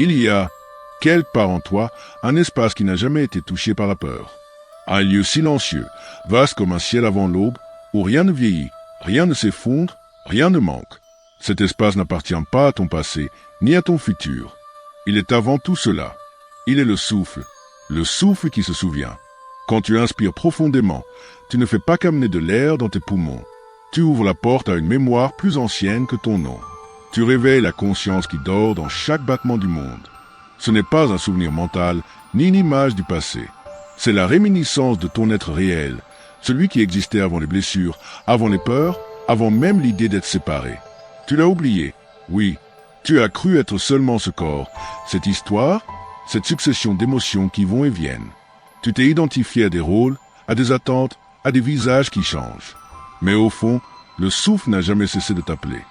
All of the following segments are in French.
Il y a, quelque part en toi, un espace qui n'a jamais été touché par la peur. Un lieu silencieux, vaste comme un ciel avant l'aube, où rien ne vieillit, rien ne s'effondre, rien ne manque. Cet espace n'appartient pas à ton passé, ni à ton futur. Il est avant tout cela. Il est le souffle qui se souvient. Quand tu inspires profondément, tu ne fais pas qu'amener de l'air dans tes poumons. Tu ouvres la porte à une mémoire plus ancienne que ton nom. Tu réveilles la conscience qui dort dans chaque battement du monde. Ce n'est pas un souvenir mental, ni une image du passé. C'est la réminiscence de ton être réel, celui qui existait avant les blessures, avant les peurs, avant même l'idée d'être séparé. Tu l'as oublié, oui. Tu as cru être seulement ce corps, cette histoire, cette succession d'émotions qui vont et viennent. Tu t'es identifié à des rôles, à des attentes, à des visages qui changent. Mais au fond, le souffle n'a jamais cessé de t'appeler.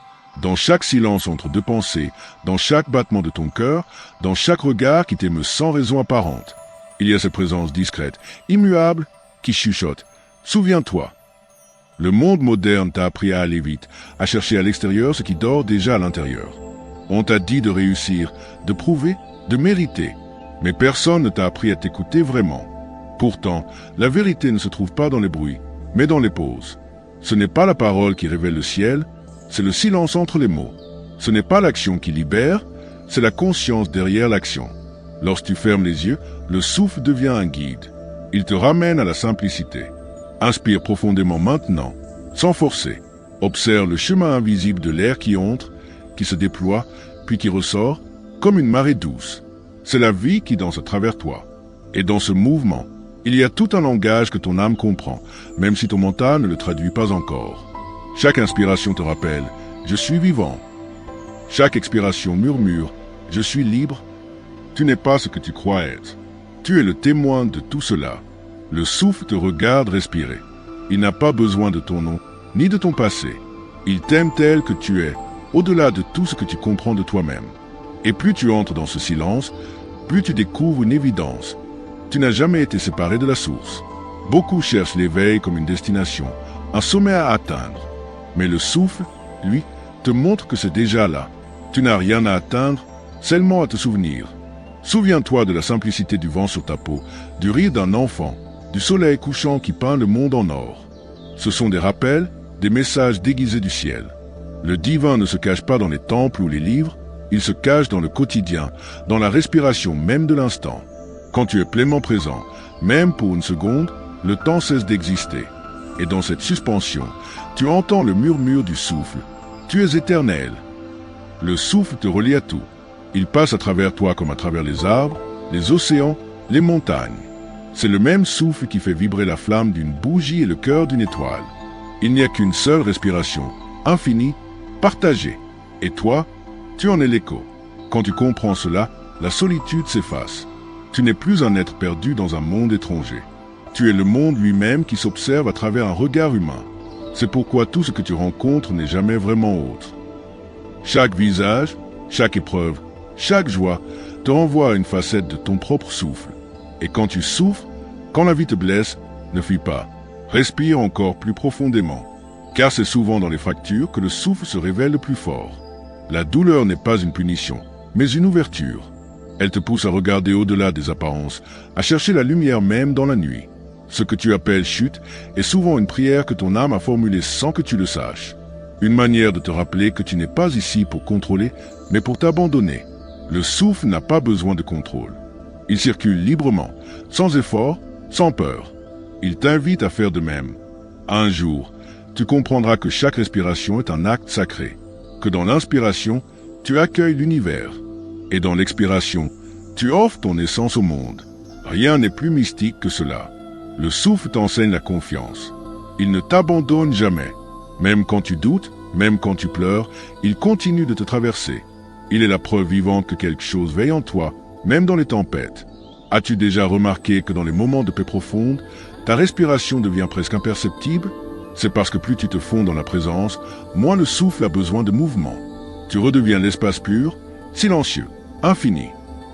Dans chaque silence entre deux pensées, dans chaque battement de ton cœur, dans chaque regard qui t'émeut sans raison apparente, il y a cette présence discrète, immuable, qui chuchote. Souviens-toi. Le monde moderne t'a appris à aller vite, à chercher à l'extérieur ce qui dort déjà à l'intérieur. On t'a dit de réussir, de prouver, de mériter. Mais personne ne t'a appris à t'écouter vraiment. Pourtant, la vérité ne se trouve pas dans les bruits, mais dans les pauses. Ce n'est pas la parole qui révèle le ciel, c'est le silence entre les mots. Ce n'est pas l'action qui libère, c'est la conscience derrière l'action. Lorsque tu fermes les yeux, le souffle devient un guide. Il te ramène à la simplicité. Inspire profondément maintenant, sans forcer. Observe le chemin invisible de l'air qui entre, qui se déploie, puis qui ressort, comme une marée douce. C'est la vie qui danse à travers toi. Et dans ce mouvement, il y a tout un langage que ton âme comprend, même si ton mental ne le traduit pas encore. Chaque inspiration te rappelle « Je suis vivant ». Chaque expiration murmure « Je suis libre ». Tu n'es pas ce que tu crois être. Tu es le témoin de tout cela. Le souffle te regarde respirer. Il n'a pas besoin de ton nom, ni de ton passé. Il t'aime tel que tu es, au-delà de tout ce que tu comprends de toi-même. Et plus tu entres dans ce silence, plus tu découvres une évidence. Tu n'as jamais été séparé de la source. Beaucoup cherchent l'éveil comme une destination, un sommet à atteindre. Mais le souffle, lui, te montre que c'est déjà là. Tu n'as rien à atteindre, seulement à te souvenir. Souviens-toi de la simplicité du vent sur ta peau, du rire d'un enfant, du soleil couchant qui peint le monde en or. Ce sont des rappels, des messages déguisés du ciel. Le divin ne se cache pas dans les temples ou les livres, il se cache dans le quotidien, dans la respiration même de l'instant. Quand tu es pleinement présent, même pour une seconde, le temps cesse d'exister. Et dans cette suspension, tu entends le murmure du souffle. Tu es éternel. Le souffle te relie à tout. Il passe à travers toi comme à travers les arbres, les océans, les montagnes. C'est le même souffle qui fait vibrer la flamme d'une bougie et le cœur d'une étoile. Il n'y a qu'une seule respiration, infinie, partagée. Et toi, tu en es l'écho. Quand tu comprends cela, la solitude s'efface. Tu n'es plus un être perdu dans un monde étranger. Tu es le monde lui-même qui s'observe à travers un regard humain. C'est pourquoi tout ce que tu rencontres n'est jamais vraiment autre. Chaque visage, chaque épreuve, chaque joie te renvoie à une facette de ton propre souffle. Et quand tu souffres, quand la vie te blesse, ne fuis pas. Respire encore plus profondément. Car c'est souvent dans les fractures que le souffle se révèle le plus fort. La douleur n'est pas une punition, mais une ouverture. Elle te pousse à regarder au-delà des apparences, à chercher la lumière même dans la nuit. Ce que tu appelles chute est souvent une prière que ton âme a formulée sans que tu le saches. Une manière de te rappeler que tu n'es pas ici pour contrôler, mais pour t'abandonner. Le souffle n'a pas besoin de contrôle. Il circule librement, sans effort, sans peur. Il t'invite à faire de même. Un jour, tu comprendras que chaque respiration est un acte sacré, que dans l'inspiration, tu accueilles l'univers, et dans l'expiration, tu offres ton essence au monde. Rien n'est plus mystique que cela. Le souffle t'enseigne la confiance. Il ne t'abandonne jamais. Même quand tu doutes, même quand tu pleures, il continue de te traverser. Il est la preuve vivante que quelque chose veille en toi, même dans les tempêtes. As-tu déjà remarqué que dans les moments de paix profonde, ta respiration devient presque imperceptible? C'est parce que plus tu te fonds dans la présence, moins le souffle a besoin de mouvement. Tu redeviens l'espace pur, silencieux, infini.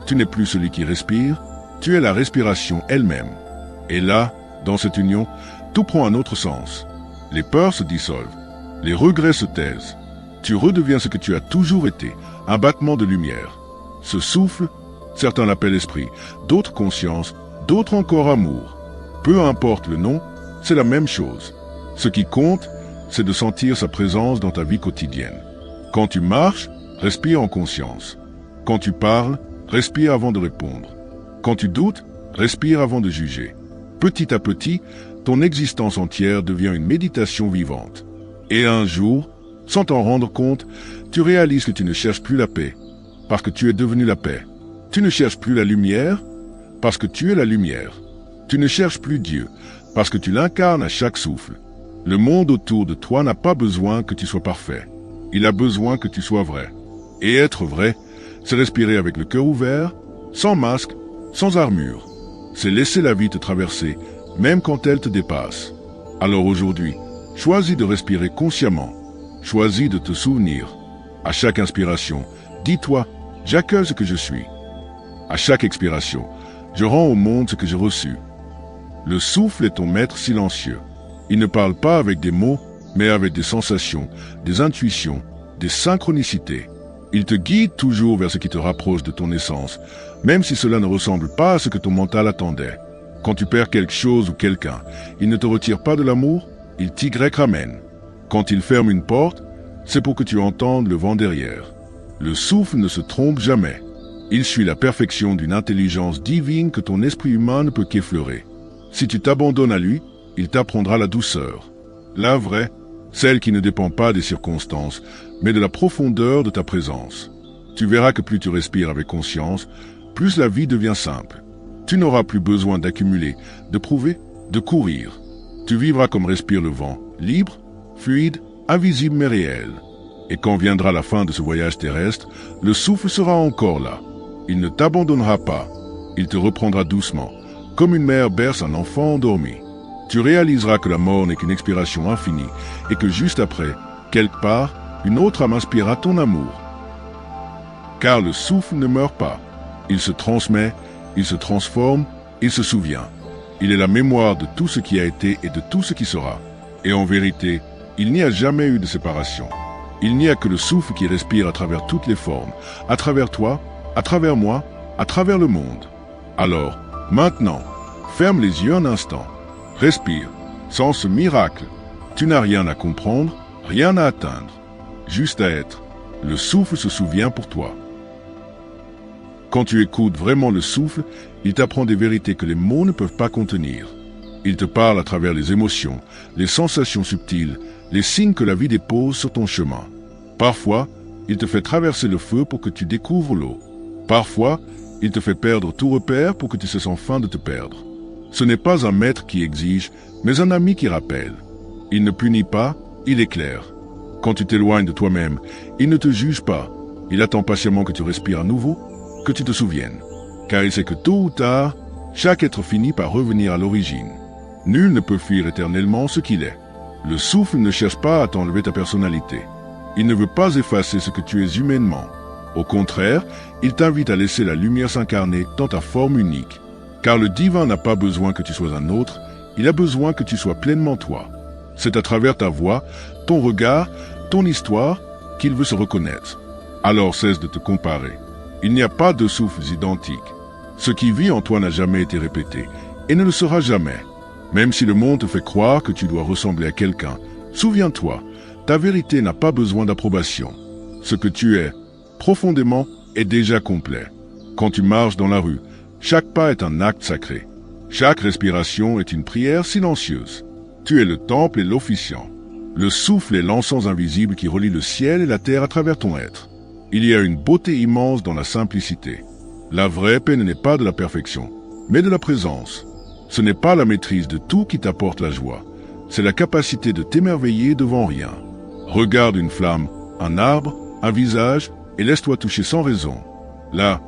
Tu n'es plus celui qui respire, tu es la respiration elle-même. Et là, dans cette union, tout prend un autre sens. Les peurs se dissolvent, les regrets se taisent. Tu redeviens ce que tu as toujours été, un battement de lumière. Ce souffle, certains l'appellent esprit, d'autres conscience, d'autres encore amour. Peu importe le nom, c'est la même chose. Ce qui compte, c'est de sentir sa présence dans ta vie quotidienne. Quand tu marches, respire en conscience. Quand tu parles, respire avant de répondre. Quand tu doutes, respire avant de juger. Petit à petit, ton existence entière devient une méditation vivante. Et un jour, sans t'en rendre compte, tu réalises que tu ne cherches plus la paix, parce que tu es devenu la paix. Tu ne cherches plus la lumière, parce que tu es la lumière. Tu ne cherches plus Dieu, parce que tu l'incarnes à chaque souffle. Le monde autour de toi n'a pas besoin que tu sois parfait. Il a besoin que tu sois vrai. Et être vrai, c'est respirer avec le cœur ouvert, sans masque, sans armure. C'est laisser la vie te traverser, même quand elle te dépasse. Alors aujourd'hui, choisis de respirer consciemment. Choisis de te souvenir. À chaque inspiration, dis-toi, j'accueille ce que je suis. À chaque expiration, je rends au monde ce que j'ai reçu. Le souffle est ton maître silencieux. Il ne parle pas avec des mots, mais avec des sensations, des intuitions, des synchronicités. Il te guide toujours vers ce qui te rapproche de ton essence, même si cela ne ressemble pas à ce que ton mental attendait. Quand tu perds quelque chose ou quelqu'un, il ne te retire pas de l'amour, il t'y ramène. Quand il ferme une porte, c'est pour que tu entendes le vent derrière. Le souffle ne se trompe jamais. Il suit la perfection d'une intelligence divine que ton esprit humain ne peut qu'effleurer. Si tu t'abandonnes à lui, il t'apprendra la douceur. La vraie, celle qui ne dépend pas des circonstances, mais de la profondeur de ta présence. Tu verras que plus tu respires avec conscience, plus la vie devient simple. Tu n'auras plus besoin d'accumuler, de prouver, de courir. Tu vivras comme respire le vent, libre, fluide, invisible mais réel. Et quand viendra la fin de ce voyage terrestre, le souffle sera encore là. Il ne t'abandonnera pas. Il te reprendra doucement, comme une mère berce un enfant endormi. Tu réaliseras que la mort n'est qu'une expiration infinie et que juste après, quelque part, une autre âme inspirera ton amour. Car le souffle ne meurt pas. Il se transmet, il se transforme, il se souvient. Il est la mémoire de tout ce qui a été et de tout ce qui sera. Et en vérité, il n'y a jamais eu de séparation. Il n'y a que le souffle qui respire à travers toutes les formes, à travers toi, à travers moi, à travers le monde. Alors, maintenant, ferme les yeux un instant. Respire. Sans ce miracle, tu n'as rien à comprendre, rien à atteindre. Juste à être. Le souffle se souvient pour toi. Quand tu écoutes vraiment le souffle, il t'apprend des vérités que les mots ne peuvent pas contenir. Il te parle à travers les émotions, les sensations subtiles, les signes que la vie dépose sur ton chemin. Parfois, il te fait traverser le feu pour que tu découvres l'eau. Parfois, il te fait perdre tout repère pour que tu cesses enfin de te perdre. Ce n'est pas un maître qui exige, mais un ami qui rappelle. Il ne punit pas, il éclaire. Quand tu t'éloignes de toi-même, il ne te juge pas. Il attend patiemment que tu respires à nouveau, que tu te souviennes. Car il sait que tôt ou tard, chaque être finit par revenir à l'origine. Nul ne peut fuir éternellement ce qu'il est. Le souffle ne cherche pas à t'enlever ta personnalité. Il ne veut pas effacer ce que tu es humainement. Au contraire, il t'invite à laisser la lumière s'incarner dans ta forme unique. Car le divin n'a pas besoin que tu sois un autre, il a besoin que tu sois pleinement toi. C'est à travers ta voix, ton regard, ton histoire, qu'il veut se reconnaître. Alors cesse de te comparer. Il n'y a pas de souffles identiques. Ce qui vit en toi n'a jamais été répété, et ne le sera jamais. Même si le monde te fait croire que tu dois ressembler à quelqu'un, souviens-toi, ta vérité n'a pas besoin d'approbation. Ce que tu es, profondément, est déjà complet. Quand tu marches dans la rue, chaque pas est un acte sacré. Chaque respiration est une prière silencieuse. Tu es le temple et l'officiant. Le souffle est l'encens invisible qui relie le ciel et la terre à travers ton être. Il y a une beauté immense dans la simplicité. La vraie paix n'est pas de la perfection, mais de la présence. Ce n'est pas la maîtrise de tout qui t'apporte la joie. C'est la capacité de t'émerveiller devant rien. Regarde une flamme, un arbre, un visage, et laisse-toi toucher sans raison. Là,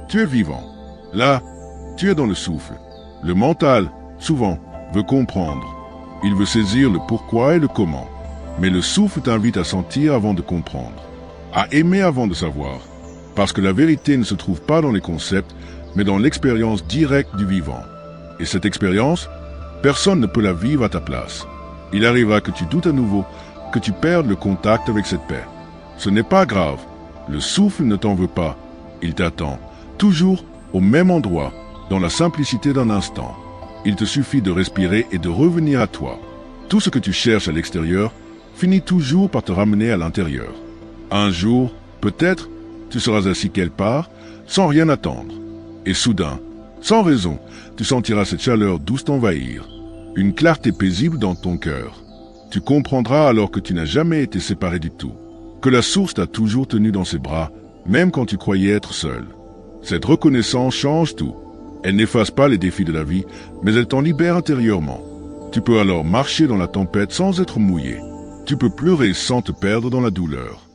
tu es vivant. Là, tu es dans le souffle. Le mental, souvent, veut comprendre. Il veut saisir le pourquoi et le comment. Mais le souffle t'invite à sentir avant de comprendre, à aimer avant de savoir. Parce que la vérité ne se trouve pas dans les concepts, mais dans l'expérience directe du vivant. Et cette expérience, personne ne peut la vivre à ta place. Il arrivera que tu doutes à nouveau, que tu perdes le contact avec cette paix. Ce n'est pas grave. Le souffle ne t'en veut pas, Il t'attend, toujours au même endroit, dans la simplicité d'un instant. Il te suffit de respirer et de revenir à toi. Tout ce que tu cherches à l'extérieur finit toujours par te ramener à l'intérieur. Un jour, peut-être, tu seras assis quelque part, sans rien attendre. Et soudain, sans raison, tu sentiras cette chaleur douce t'envahir, une clarté paisible dans ton cœur. Tu comprendras alors que tu n'as jamais été séparé du tout, que la source t'a toujours tenu dans ses bras, même quand tu croyais être seul. Cette reconnaissance change tout. Elle n'efface pas les défis de la vie, mais elle t'en libère intérieurement. Tu peux alors marcher dans la tempête sans être mouillé. Tu peux pleurer sans te perdre dans la douleur.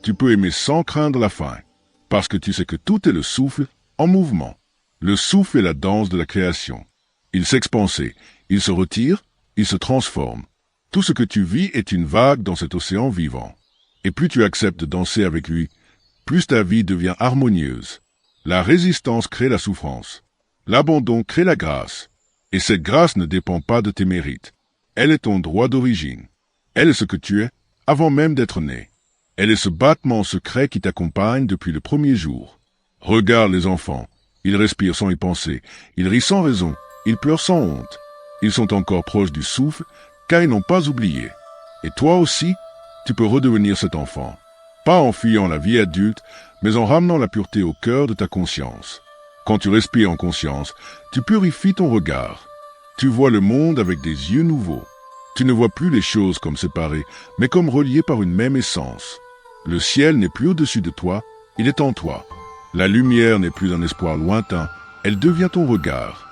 Tu peux aimer sans craindre la faim, parce que tu sais que tout est le souffle en mouvement. Le souffle est la danse de la création. Il s'expanse, il se retire, il se transforme. Tout ce que tu vis est une vague dans cet océan vivant. Et plus tu acceptes de danser avec lui, plus ta vie devient harmonieuse. La résistance crée la souffrance. L'abandon crée la grâce. Et cette grâce ne dépend pas de tes mérites. Elle est ton droit d'origine. Elle est ce que tu es, avant même d'être né. Elle est ce battement secret qui t'accompagne depuis le premier jour. Regarde les enfants. Ils respirent sans y penser. Ils rient sans raison. Ils pleurent sans honte. Ils sont encore proches du souffle, car ils n'ont pas oublié. Et toi aussi, tu peux redevenir cet enfant. Pas en fuyant la vie adulte, mais en ramenant la pureté au cœur de ta conscience. Quand tu respires en conscience, tu purifies ton regard. Tu vois le monde avec des yeux nouveaux. Tu ne vois plus les choses comme séparées, mais comme reliées par une même essence. Le ciel n'est plus au-dessus de toi, il est en toi. La lumière n'est plus un espoir lointain, elle devient ton regard.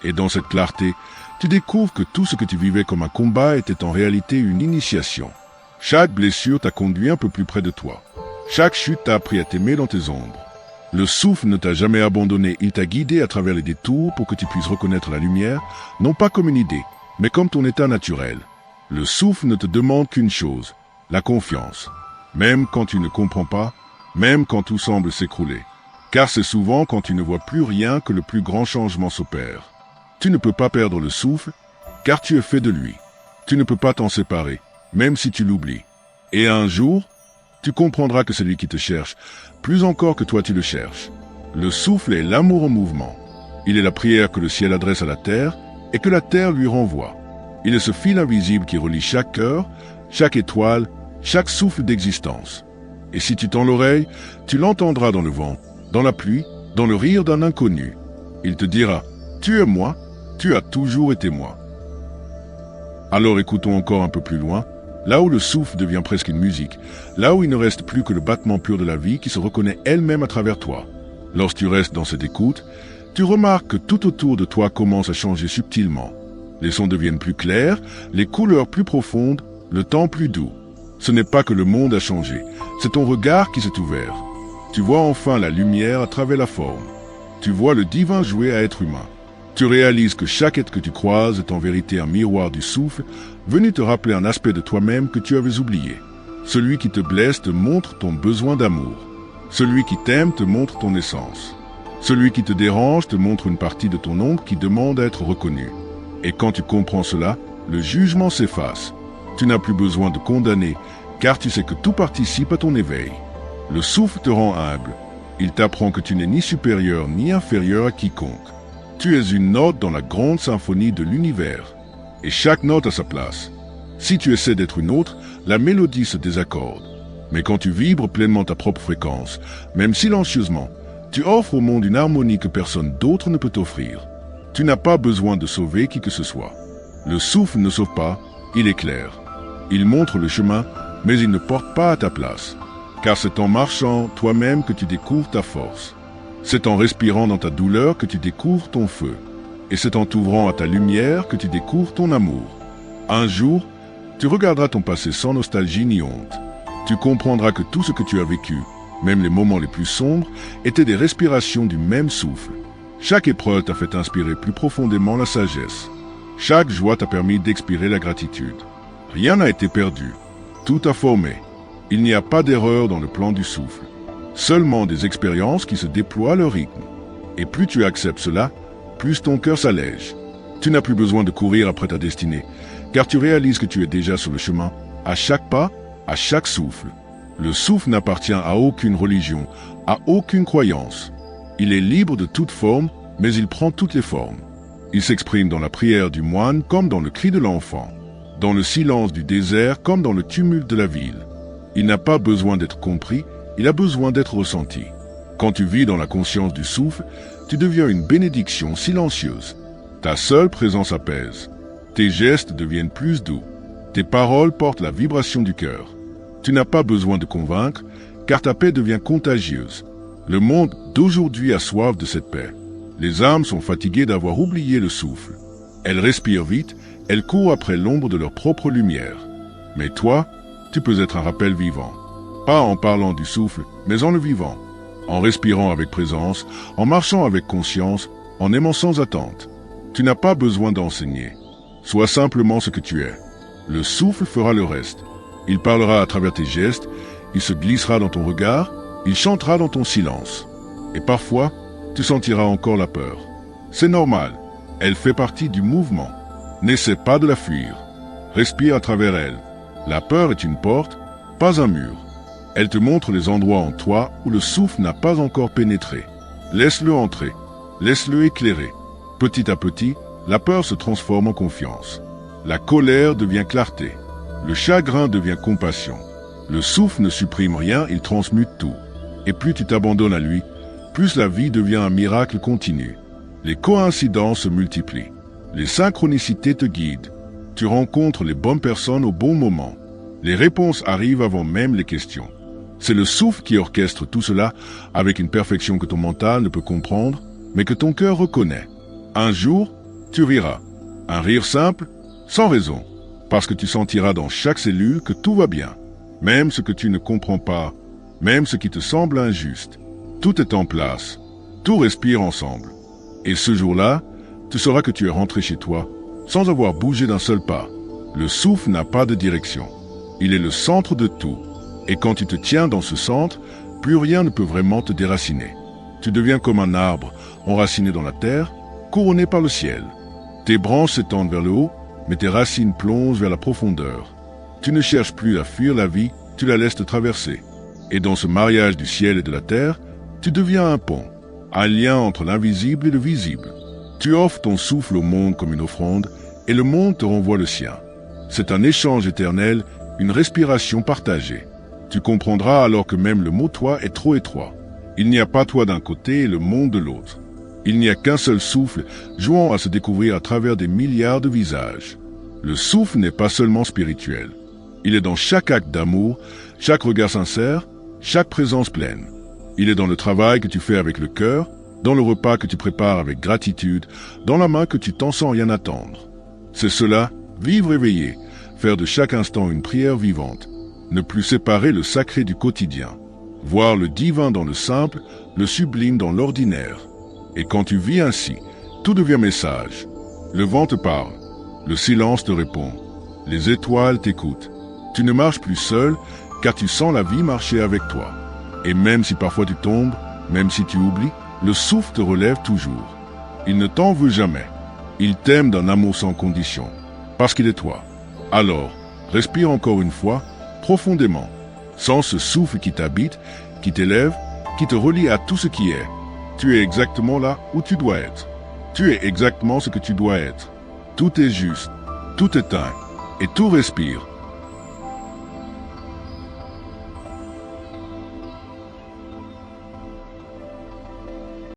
Et dans cette clarté, tu découvres que tout ce que tu vivais comme un combat était en réalité une initiation. Chaque blessure t'a conduit un peu plus près de toi. Chaque chute t'a appris à t'aimer dans tes ombres. Le souffle ne t'a jamais abandonné, il t'a guidé à travers les détours pour que tu puisses reconnaître la lumière, non pas comme une idée, mais comme ton état naturel. Le souffle ne te demande qu'une chose, la confiance. Même quand tu ne comprends pas, même quand tout semble s'écrouler. Car c'est souvent quand tu ne vois plus rien que le plus grand changement s'opère. Tu ne peux pas perdre le souffle, car tu es fait de lui. Tu ne peux pas t'en séparer, même si tu l'oublies. Et un jour, tu comprendras que c'est lui qui te cherche, plus encore que toi tu le cherches. Le souffle est l'amour en mouvement. Il est la prière que le ciel adresse à la terre et que la terre lui renvoie. Il est ce fil invisible qui relie chaque cœur, chaque étoile, chaque souffle d'existence. Et si tu tends l'oreille, tu l'entendras dans le vent, dans la pluie, dans le rire d'un inconnu. Il te dira « Tu es moi, tu as toujours été moi ». Alors écoutons encore un peu plus loin, là où le souffle devient presque une musique, là où il ne reste plus que le battement pur de la vie qui se reconnaît elle-même à travers toi. Lorsque tu restes dans cette écoute, tu remarques que tout autour de toi commence à changer subtilement. Les sons deviennent plus clairs, les couleurs plus profondes, le temps plus doux. Ce n'est pas que le monde a changé, c'est ton regard qui s'est ouvert. Tu vois enfin la lumière à travers la forme. Tu vois le divin jouer à être humain. Tu réalises que chaque être que tu croises est en vérité un miroir du souffle, venu te rappeler un aspect de toi-même que tu avais oublié. Celui qui te blesse te montre ton besoin d'amour. Celui qui t'aime te montre ton essence. Celui qui te dérange te montre une partie de ton ombre qui demande à être reconnue. Et quand tu comprends cela, le jugement s'efface. Tu n'as plus besoin de condamner, car tu sais que tout participe à ton éveil. Le souffle te rend humble. Il t'apprend que tu n'es ni supérieur ni inférieur à quiconque. Tu es une note dans la grande symphonie de l'univers. Et chaque note a sa place. Si tu essaies d'être une autre, la mélodie se désaccorde. Mais quand tu vibres pleinement ta propre fréquence, même silencieusement, tu offres au monde une harmonie que personne d'autre ne peut t'offrir. Tu n'as pas besoin de sauver qui que ce soit. Le souffle ne sauve pas, il éclaire. Il montre le chemin, mais il ne porte pas à ta place. Car c'est en marchant toi-même que tu découvres ta force. C'est en respirant dans ta douleur que tu découvres ton feu. Et c'est en t'ouvrant à ta lumière que tu découvres ton amour. Un jour, tu regarderas ton passé sans nostalgie ni honte. Tu comprendras que tout ce que tu as vécu, même les moments les plus sombres, étaient des respirations du même souffle. Chaque épreuve t'a fait inspirer plus profondément la sagesse. Chaque joie t'a permis d'expirer la gratitude. Rien n'a été perdu. Tout a formé. Il n'y a pas d'erreur dans le plan du souffle. Seulement des expériences qui se déploient à leur rythme. Et plus tu acceptes cela, plus ton cœur s'allège. Tu n'as plus besoin de courir après ta destinée, car tu réalises que tu es déjà sur le chemin, à chaque pas, à chaque souffle. Le souffle n'appartient à aucune religion, à aucune croyance. Il est libre de toute forme, mais il prend toutes les formes. Il s'exprime dans la prière du moine comme dans le cri de l'enfant, dans le silence du désert comme dans le tumulte de la ville. Il n'a pas besoin d'être compris, il a besoin d'être ressenti. Quand tu vis dans la conscience du souffle, tu deviens une bénédiction silencieuse. Ta seule présence apaise. Tes gestes deviennent plus doux. Tes paroles portent la vibration du cœur. Tu n'as pas besoin de convaincre, car ta paix devient contagieuse. Le monde d'aujourd'hui a soif de cette paix. Les âmes sont fatiguées d'avoir oublié le souffle. Elles respirent vite, elles courent après l'ombre de leur propre lumière. Mais toi, tu peux être un rappel vivant. Pas en parlant du souffle, mais en le vivant. En respirant avec présence, en marchant avec conscience, en aimant sans attente. Tu n'as pas besoin d'enseigner. Sois simplement ce que tu es. Le souffle fera le reste. Il parlera à travers tes gestes, il se glissera dans ton regard, il chantera dans ton silence. Et parfois, tu sentiras encore la peur. C'est normal, elle fait partie du mouvement. N'essaie pas de la fuir. Respire à travers elle. La peur est une porte, pas un mur. Elle te montre les endroits en toi où le souffle n'a pas encore pénétré. Laisse-le entrer, laisse-le éclairer. Petit à petit, la peur se transforme en confiance. La colère devient clarté. Le chagrin devient compassion. Le souffle ne supprime rien, il transmute tout. Et plus tu t'abandonnes à lui, plus la vie devient un miracle continu. Les coïncidences se multiplient. Les synchronicités te guident. Tu rencontres les bonnes personnes au bon moment. Les réponses arrivent avant même les questions. C'est le souffle qui orchestre tout cela avec une perfection que ton mental ne peut comprendre, mais que ton cœur reconnaît. Un jour, tu riras. Un rire simple, sans raison, parce que tu sentiras dans chaque cellule que tout va bien. Même ce que tu ne comprends pas, même ce qui te semble injuste. Tout est en place. Tout respire ensemble. Et ce jour-là, tu sauras que tu es rentré chez toi, sans avoir bougé d'un seul pas. Le souffle n'a pas de direction. Il est le centre de tout. Et quand tu te tiens dans ce centre, plus rien ne peut vraiment te déraciner. Tu deviens comme un arbre, enraciné dans la terre, couronné par le ciel. Tes branches s'étendent vers le haut, mais tes racines plongent vers la profondeur. Tu ne cherches plus à fuir la vie, tu la laisses te traverser. Et dans ce mariage du ciel et de la terre, tu deviens un pont, un lien entre l'invisible et le visible. Tu offres ton souffle au monde comme une offrande, et le monde te renvoie le sien. C'est un échange éternel, une respiration partagée. Tu comprendras alors que même le mot toi est trop étroit. Il n'y a pas toi d'un côté et le monde de l'autre. Il n'y a qu'un seul souffle, jouant à se découvrir à travers des milliards de visages. Le souffle n'est pas seulement spirituel. Il est dans chaque acte d'amour, chaque regard sincère, chaque présence pleine. Il est dans le travail que tu fais avec le cœur, dans le repas que tu prépares avec gratitude, dans la main que tu tends sans rien attendre. C'est cela, vivre éveillé, faire de chaque instant une prière vivante, ne plus séparer le sacré du quotidien, voir le divin dans le simple, le sublime dans l'ordinaire. Et quand tu vis ainsi, tout devient message. Le vent te parle, le silence te répond, les étoiles t'écoutent. Tu ne marches plus seul, car tu sens la vie marcher avec toi. Et même si parfois tu tombes, même si tu oublies, le souffle te relève toujours. Il ne t'en veut jamais. Il t'aime d'un amour sans condition, parce qu'il est toi. Alors, respire encore une fois, profondément. Sens ce souffle qui t'habite, qui t'élève, qui te relie à tout ce qui est. Tu es exactement là où tu dois être. Tu es exactement ce que tu dois être. Tout est juste, tout est un, et tout respire.